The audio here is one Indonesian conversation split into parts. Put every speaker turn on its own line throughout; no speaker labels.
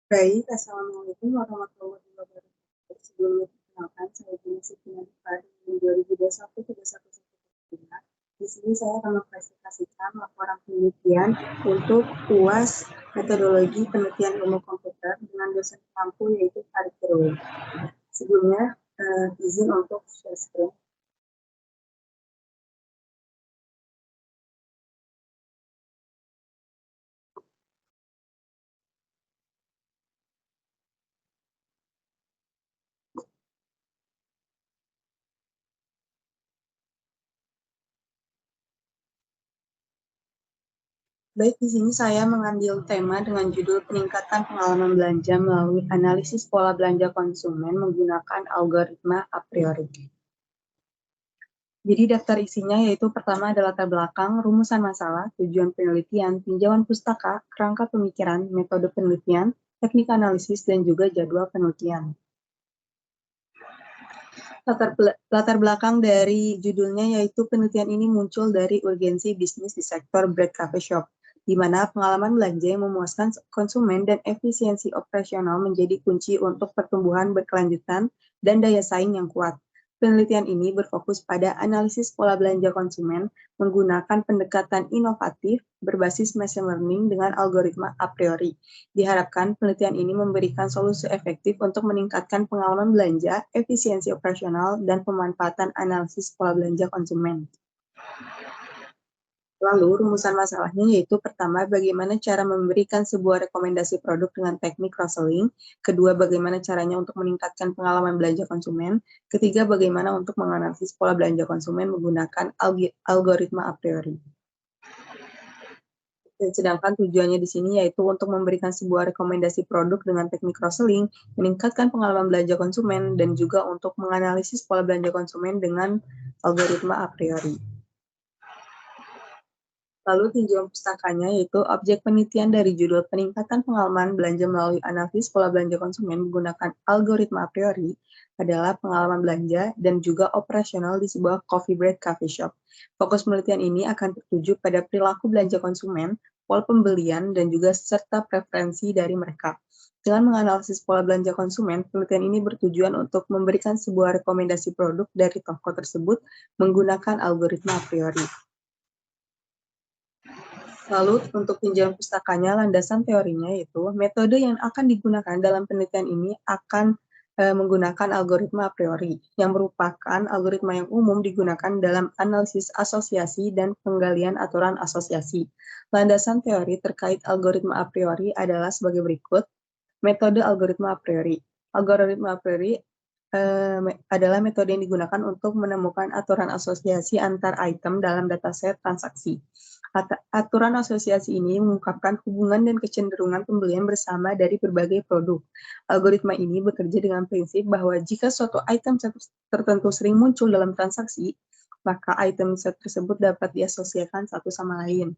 Baik, Assalamualaikum warahmatullahi wabarakatuh. Sebelumnya perkenalkan, saya Dina Siti Fahri dari 2021-31. Di sini saya akan mempresentasikan laporan penelitian untuk UAS metodologi penelitian ilmu komputer dengan dosen mampu yaitu Farid Kirwin. Sebelumnya, izin untuk share screen. Baik, di sini saya mengambil tema dengan judul peningkatan pengalaman belanja melalui analisis pola belanja konsumen menggunakan algoritma a priori. Jadi daftar isinya yaitu pertama adalah latar belakang, rumusan masalah, tujuan penelitian, tinjauan pustaka, kerangka pemikiran, metode penelitian, teknik analisis, dan juga jadwal penelitian. Latar belakang dari judulnya yaitu penelitian ini muncul dari urgensi bisnis di sektor bread cafe shop, di mana pengalaman belanja yang memuaskan konsumen dan efisiensi operasional menjadi kunci untuk pertumbuhan berkelanjutan dan daya saing yang kuat. Penelitian ini berfokus pada analisis pola belanja konsumen menggunakan pendekatan inovatif berbasis machine learning dengan algoritma a priori. Diharapkan penelitian ini memberikan solusi efektif untuk meningkatkan pengalaman belanja, efisiensi operasional, dan pemanfaatan analisis pola belanja konsumen. Lalu, rumusan masalahnya yaitu pertama, bagaimana cara memberikan sebuah rekomendasi produk dengan teknik cross-selling. Kedua, bagaimana caranya untuk meningkatkan pengalaman belanja konsumen. Ketiga, bagaimana untuk menganalisis pola belanja konsumen menggunakan algoritma a priori. Dan sedangkan tujuannya di sini yaitu untuk memberikan sebuah rekomendasi produk dengan teknik cross-selling, meningkatkan pengalaman belanja konsumen, dan juga untuk menganalisis pola belanja konsumen dengan algoritma a priori. Lalu tinjauan pustakanya yaitu objek penelitian dari judul peningkatan pengalaman belanja melalui analisis pola belanja konsumen menggunakan algoritma a priori adalah pengalaman belanja dan juga operasional di sebuah coffee break coffee shop. Fokus penelitian ini akan tertuju pada perilaku belanja konsumen, pola pembelian, dan juga serta preferensi dari mereka. Dengan menganalisis pola belanja konsumen, penelitian ini bertujuan untuk memberikan sebuah rekomendasi produk dari toko tersebut menggunakan algoritma a priori. Lalu untuk tinjauan pustakanya, landasan teorinya yaitu metode yang akan digunakan dalam penelitian ini akan menggunakan algoritma a priori, yang merupakan algoritma yang umum digunakan dalam analisis asosiasi dan penggalian aturan asosiasi. Landasan teori terkait algoritma a priori adalah sebagai berikut. Metode algoritma a priori. Algoritma a priori adalah metode yang digunakan untuk menemukan aturan asosiasi antar item dalam dataset transaksi. Aturan asosiasi ini mengungkapkan hubungan dan kecenderungan pembelian bersama dari berbagai produk. Algoritma ini bekerja dengan prinsip bahwa jika suatu item tertentu sering muncul dalam transaksi, maka item set tersebut dapat diasosiasikan satu sama lain.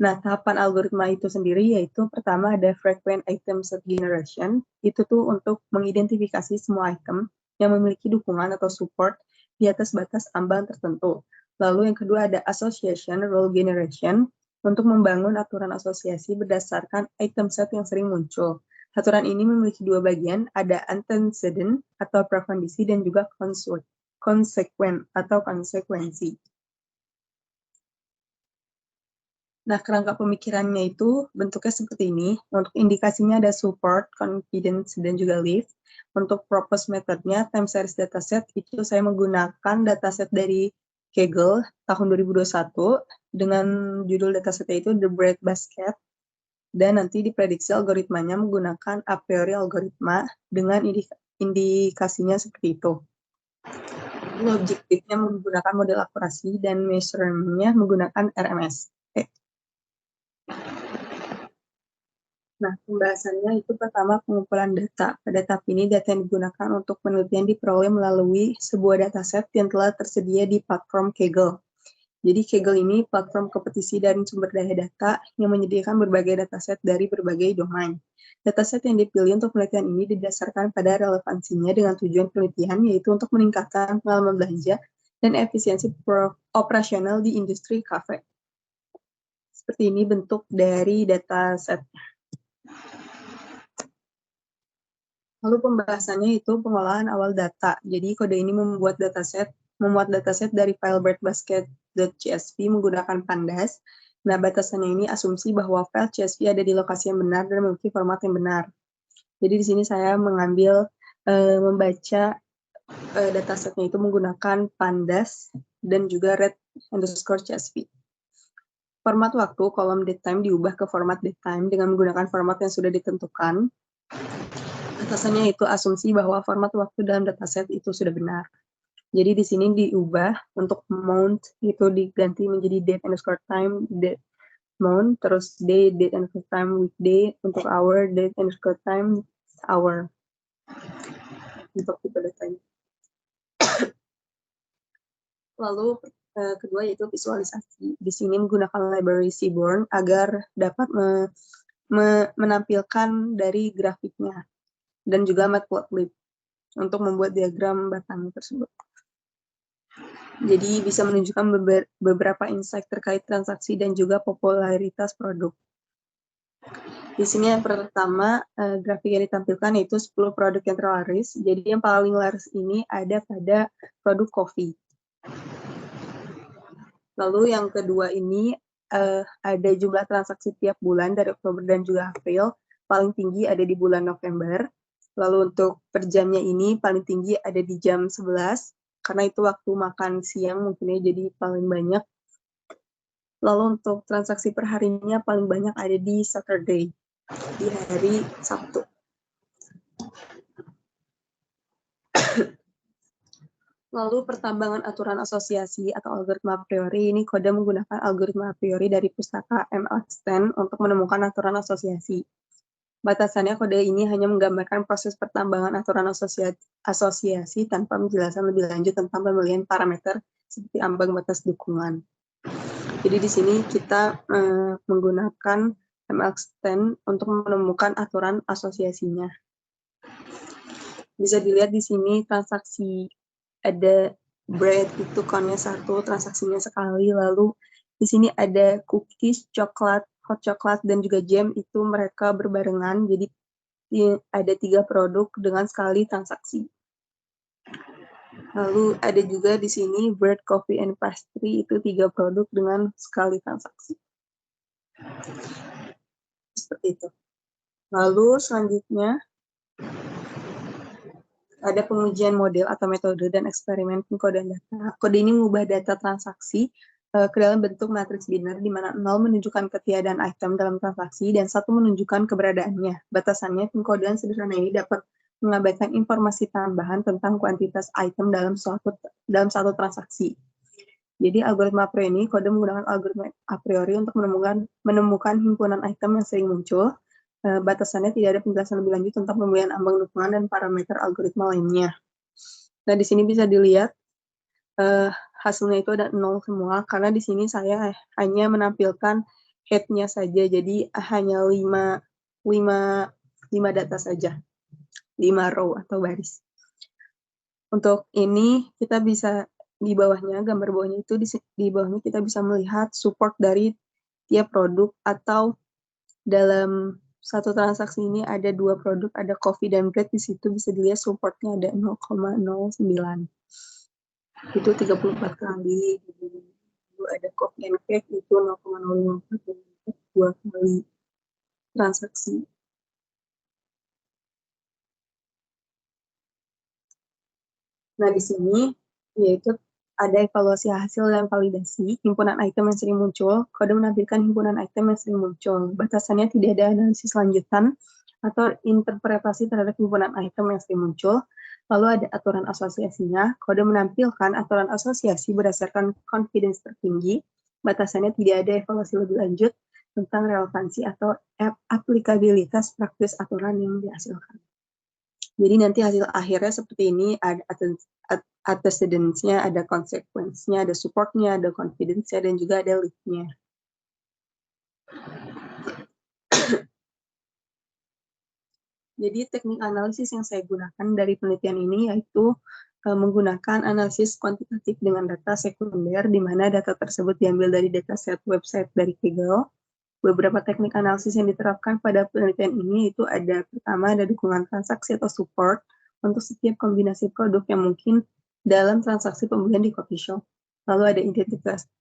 Nah, tahapan algoritma itu sendiri yaitu pertama ada frequent item set generation, itu tuh untuk mengidentifikasi semua item yang memiliki dukungan atau support di atas batas ambang tertentu. Lalu yang kedua ada association rule generation untuk membangun aturan asosiasi berdasarkan item set yang sering muncul. Aturan ini memiliki dua bagian, ada antecedent atau prakondisi dan juga konsekuen atau konsekuensi. Nah, kerangka pemikirannya itu bentuknya seperti ini. Untuk indikasinya ada support, confidence, dan juga lift. Untuk purpose methodnya, time series dataset, itu saya menggunakan dataset dari Kaggle tahun 2021 dengan judul datasetnya itu The Bread Basket. Dan nanti diprediksi algoritmanya menggunakan a priori algoritma dengan indikasinya seperti itu. Objektifnya menggunakan model akurasi dan measurementnya menggunakan RMS. Nah, pembahasannya itu pertama pengumpulan data. Pada tahap ini, data yang digunakan untuk penelitian diperoleh melalui sebuah dataset yang telah tersedia di platform Kaggle. Jadi Kaggle ini platform kompetisi dan sumber daya data yang menyediakan berbagai dataset dari berbagai domain. Dataset yang dipilih untuk penelitian ini didasarkan pada relevansinya dengan tujuan penelitian, yaitu untuk meningkatkan pengalaman belanja dan efisiensi operasional di industri kafe. Seperti ini bentuk dari dataset. Lalu pembahasannya itu pengolahan awal data. Jadi kode ini memuat dataset dari file breadbasket.csv menggunakan pandas. Nah, batasannya ini asumsi bahwa file CSV ada di lokasi yang benar dan memiliki format yang benar. Jadi di sini saya mengambil membaca datasetnya itu menggunakan pandas dan juga red_csv. Format waktu kolom datetime diubah ke format datetime dengan menggunakan format yang sudah ditentukan. Batasannya itu asumsi bahwa format waktu dalam dataset itu sudah benar. Jadi di sini diubah untuk mount itu diganti menjadi date_time, date mount, terus day, date_time, weekday, untuk hour, date_time, hour. Untuk tipe datanya. Lalu kedua yaitu visualisasi. Di sini menggunakan library Seaborn agar dapat menampilkan dari grafiknya dan juga matplotlib untuk membuat diagram batang tersebut. Jadi bisa menunjukkan beberapa insight terkait transaksi dan juga popularitas produk. Di sini yang pertama, grafik yang ditampilkan yaitu 10 produk yang terlaris. Jadi yang paling laris ini ada pada produk kopi. Lalu yang kedua ini ada jumlah transaksi tiap bulan dari Oktober dan juga April. Paling tinggi ada di bulan November. Lalu untuk per jamnya ini paling tinggi ada di jam 11. Karena itu waktu makan siang mungkinnya jadi paling banyak. Lalu untuk transaksi per harinya paling banyak ada di Saturday, di hari Sabtu. Lalu pertambangan aturan asosiasi atau algoritma a priori, ini kode menggunakan algoritma a priori dari pustaka MLXten untuk menemukan aturan asosiasi. Batasannya kode ini hanya menggambarkan proses pertambangan aturan asosiasi tanpa menjelaskan lebih lanjut tentang pemilihan parameter seperti ambang batas dukungan. Jadi di sini kita menggunakan MLXten untuk menemukan aturan asosiasinya. Bisa dilihat di sini transaksi ada bread itu count-nya 1, transaksinya sekali, lalu di sini ada cookies, coklat, hot coklat, dan juga jam itu mereka berbarengan, jadi ada 3 produk dengan sekali transaksi. Lalu ada juga di sini bread, coffee, and pastry itu 3 produk dengan sekali transaksi. Seperti itu. Lalu selanjutnya ada pengujian model atau metode dan eksperimen pengkodean data. Kode ini mengubah data transaksi ke dalam bentuk matriks biner, di mana 0 menunjukkan ketiadaan item dalam transaksi dan 1 menunjukkan keberadaannya. Batasannya, pengkodean sederhana ini dapat mengabaikan informasi tambahan tentang kuantitas item dalam satu transaksi. Jadi algoritma a priori ini, kode menggunakan algoritma a priori untuk menemukan himpunan item yang sering muncul. Batasannya tidak ada penjelasan lebih lanjut tentang pemilihan ambang dukungan dan parameter algoritma lainnya. Nah, di sini bisa dilihat hasilnya itu ada 0 semua, karena di sini saya hanya menampilkan head-nya saja, jadi hanya 5 data saja, 5 row atau baris. Untuk ini kita bisa di bawahnya, gambar bawahnya itu di bawahnya kita bisa melihat support dari tiap produk, atau dalam satu transaksi ini ada 2 produk, ada coffee dan bread, di situ bisa dilihat supportnya ada 0,09. Itu 34 kali. Lalu ada coffee and cake itu 0,054, 2 kali transaksi. Nah, di sini yaitu ada evaluasi hasil dan validasi. Himpunan item yang sering muncul, kode menampilkan himpunan item yang sering muncul. Batasannya tidak ada analisis lanjutan atau interpretasi terhadap himpunan item yang sering muncul. Lalu ada aturan asosiasinya, kode menampilkan aturan asosiasi berdasarkan confidence tertinggi. Batasannya tidak ada evaluasi lebih lanjut tentang relevansi atau aplikabilitas praktis aturan yang dihasilkan. Jadi nanti hasil akhirnya seperti ini, ada antecedents-nya, ada consequence-nya, ada support-nya, ada confidence-nya, dan juga ada lead-nya. Jadi teknik analisis yang saya gunakan dari penelitian ini yaitu menggunakan analisis kuantitatif dengan data sekunder, di mana data tersebut diambil dari dataset website dari Kaggle. Beberapa teknik analisis yang diterapkan pada penelitian ini itu ada pertama ada dukungan transaksi atau support untuk setiap kombinasi produk yang mungkin dalam transaksi pembelian di coffee shop. Lalu ada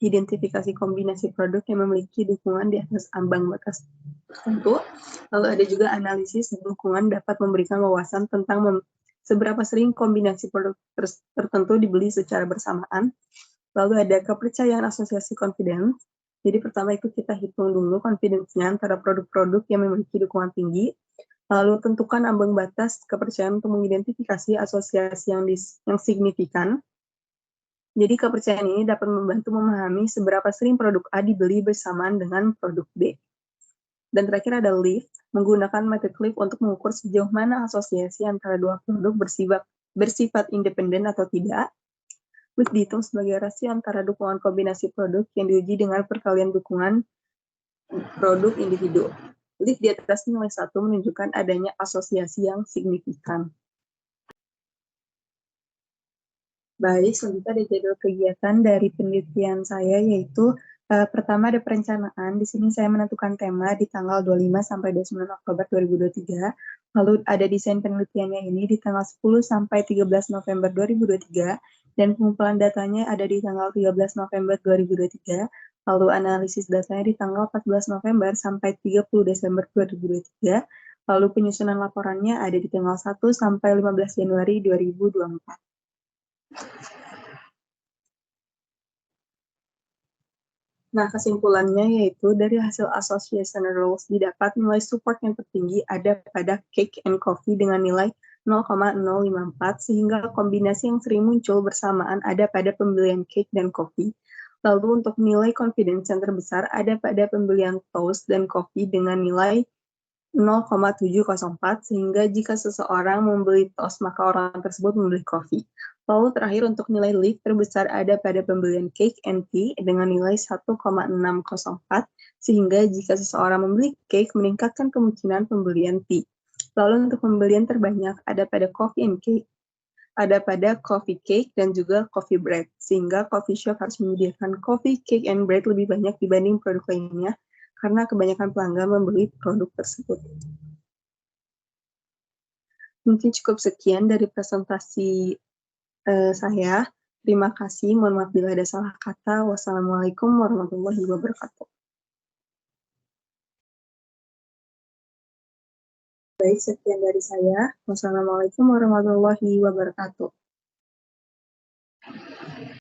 identifikasi kombinasi produk yang memiliki dukungan di atas ambang batas tertentu. Lalu ada juga analisis dukungan dapat memberikan wawasan tentang seberapa sering kombinasi produk tertentu dibeli secara bersamaan. Lalu ada kepercayaan asosiasi confidence. Jadi pertama itu kita hitung dulu confidence-nya antara produk-produk yang memiliki dukungan tinggi. Lalu tentukan ambang batas kepercayaan untuk mengidentifikasi asosiasi yang signifikan. Jadi kepercayaan ini dapat membantu memahami seberapa sering produk A dibeli bersamaan dengan produk B. Dan terakhir ada lift, menggunakan metode lift untuk mengukur sejauh mana asosiasi antara dua produk bersifat independen atau tidak. Lift dihitung sebagai rasio antara dukungan kombinasi produk yang diuji dengan perkalian dukungan produk individu. Lift di atas nilai 1 menunjukkan adanya asosiasi yang signifikan. Baik, selanjutnya ada jadwal kegiatan dari penelitian saya, yaitu pertama ada perencanaan. Di sini saya menentukan tema di tanggal 25 sampai 29 Oktober 2023. Lalu ada desain penelitiannya ini di tanggal 10 sampai 13 November 2023. Dan pengumpulan datanya ada di tanggal 13 November 2023. Lalu analisis datanya di tanggal 14 November sampai 30 Desember 2023. Lalu penyusunan laporannya ada di tanggal 1 sampai 15 Januari 2024. Nah, kesimpulannya yaitu dari hasil association rules didapat nilai support yang tertinggi ada pada cake and coffee dengan nilai 0,054 sehingga kombinasi yang sering muncul bersamaan ada pada pembelian cake dan kopi. Lalu untuk nilai confidence yang terbesar ada pada pembelian toast dan kopi dengan nilai 0,704 sehingga jika seseorang membeli toast maka orang tersebut membeli kopi. Lalu terakhir untuk nilai lift terbesar ada pada pembelian cake and tea dengan nilai 1,604 sehingga jika seseorang membeli cake meningkatkan kemungkinan pembelian tea. Lalu untuk pembelian terbanyak ada pada coffee and cake, ada pada coffee cake dan juga coffee bread sehingga coffee shop harus menyediakan coffee, cake, and bread lebih banyak dibanding produk lainnya karena kebanyakan pelanggan membeli produk tersebut. Mungkin cukup sekian dari presentasi saya. Terima kasih. Mohon maaf bila ada salah kata. Wassalamualaikum warahmatullahi wabarakatuh. Baik, sekian dari saya. Wassalamualaikum warahmatullahi wabarakatuh.